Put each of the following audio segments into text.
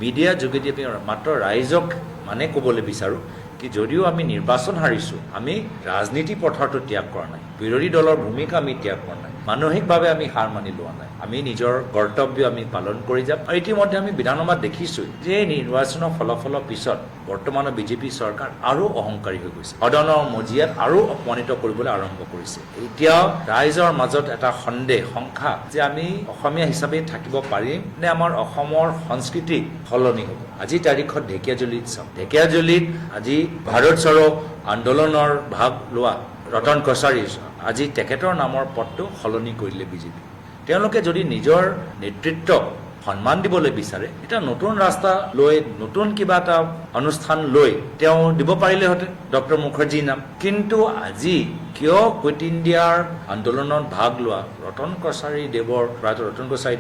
মিডিয়াৰ যোগেদি আমি মাত্ৰ ৰাইজক মানে ক'বলৈ বিচাৰোঁ কি যদিও আমি নিৰ্বাচন হাৰিছোঁ, আমি ৰাজনীতি পথাৰটো ত্যাগ কৰা নাই, বিৰোধী দলৰ ভূমিকা আমি ত্যাগ কৰা নাই, মানসিকভাৱে আমি হাৰ মানি লোৱা নাই, আমি নিজৰ কৰ্তব্য আমি পালন কৰি যাম। আৰু ইতিমধ্যে আমি বিধানসভাত দেখিছোঁ যে নিৰ্বাচনৰ ফলাফলৰ পিছত বৰ্তমানৰ বিজেপি চৰকাৰ আৰু অহংকাৰী হৈ গৈছে, সদনৰ মজিয়াত আৰু অপমানিত কৰিবলৈ আৰম্ভ কৰিছে। এতিয়াও ৰাইজৰ মাজত এটা সন্দেহ শংকা যে আমি অসমীয়া হিচাপে থাকিব পাৰিম নে আমাৰ অসমৰ সংস্কৃতি সলনি হ'ব। আজি তাৰিখত ঢেকীয়াজুলিত চাওক, ঢেকীয়াজুলিত আজি ভাৰত চৰো আন্দোলনৰ ভাগ লোৱা ৰতন কছাৰী আজি তেখেতৰ নামৰ পদটো সলনি কৰিলে বিজেপি। তেওঁলোকে যদি নিজৰ নেতৃত্বক সন্মান দিবলৈ বিচাৰে, এটা নতুন ৰাস্তা লৈ নতুন কিবা এটা অনুষ্ঠান লৈ তেওঁ দিব পাৰিলেহেঁতেন ডক্টৰ মুখাৰ্জীৰ নাম। কিন্তু আজি কিয় কুইট ইণ্ডিয়াৰ আন্দোলনত ভাগ লোৱা ৰতন কছাৰী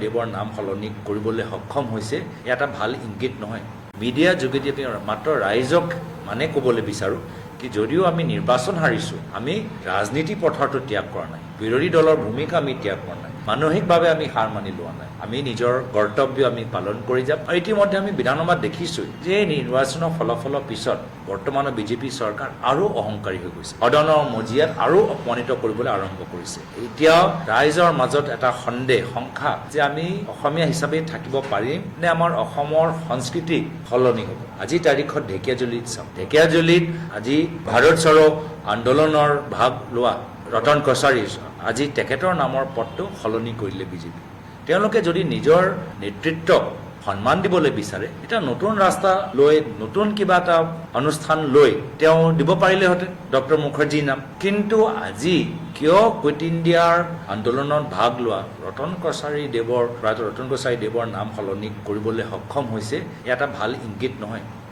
দেৱৰ নাম সলনি কৰিবলৈ সক্ষম হৈছে, এটা ভাল ইংগিত নহয়। মিডিয়াৰ যোগেদি আমি মাত্ৰ ৰাইজক মানে ক'বলৈ বিচাৰোঁ কি যদিও আমি নিৰ্বাচন হাৰিছোঁ, আমি ৰাজনীতি পথাৰটো ত্যাগ কৰা নাই, বিৰোধী দলৰ ভূমিকা আমি ত্যাগ কৰা নাই, মানসিকভাৱে আমি হাৰ মানি লোৱা নাই, আমি নিজৰ কৰ্তব্য আমি পালন কৰি যাম। আৰু ইতিমধ্যে আমি বিধানসভাত দেখিছোঁ যে নিৰ্বাচনৰ ফলাফলৰ পিছত বৰ্তমানৰ বিজেপি চৰকাৰ আৰু অহংকাৰী হৈ গৈছে, সদনৰ মজিয়াত আৰু অপমানিত কৰিবলৈ আৰম্ভ কৰিছে। এতিয়াও ৰাইজৰ মাজত এটা সন্দেহ শংকা যে আমি অসমীয়া হিচাপে থাকিব পাৰিম নে আমাৰ অসমৰ সংস্কৃতি সলনি হ'ব। আজি তাৰিখত ঢেকীয়াজুলিত চাওক, ঢেকীয়াজুলিত আজি ভাৰত চৰো আন্দোলনৰ ভাগ লোৱা ৰতন কছাৰী আজি তেখেতৰ নামৰ পদটো সলনি কৰিলে বিজেপি। তেওঁলোকে যদি নিজৰ নেতৃত্বক সন্মান দিবলৈ বিচাৰে, এটা নতুন ৰাস্তা লৈ নতুন কিবা এটা অনুষ্ঠান লৈ তেওঁ দিব পাৰিলেহেঁতেন ডক্টৰ মুখাৰ্জীৰ নাম। কিন্তু আজি কিয় কুইট ইণ্ডিয়াৰ আন্দোলনত ভাগ লোৱা ৰতন কছাৰী দেৱৰ নাম সলনি কৰিবলৈ সক্ষম হৈছে, এটা ভাল ইংগিত নহয়।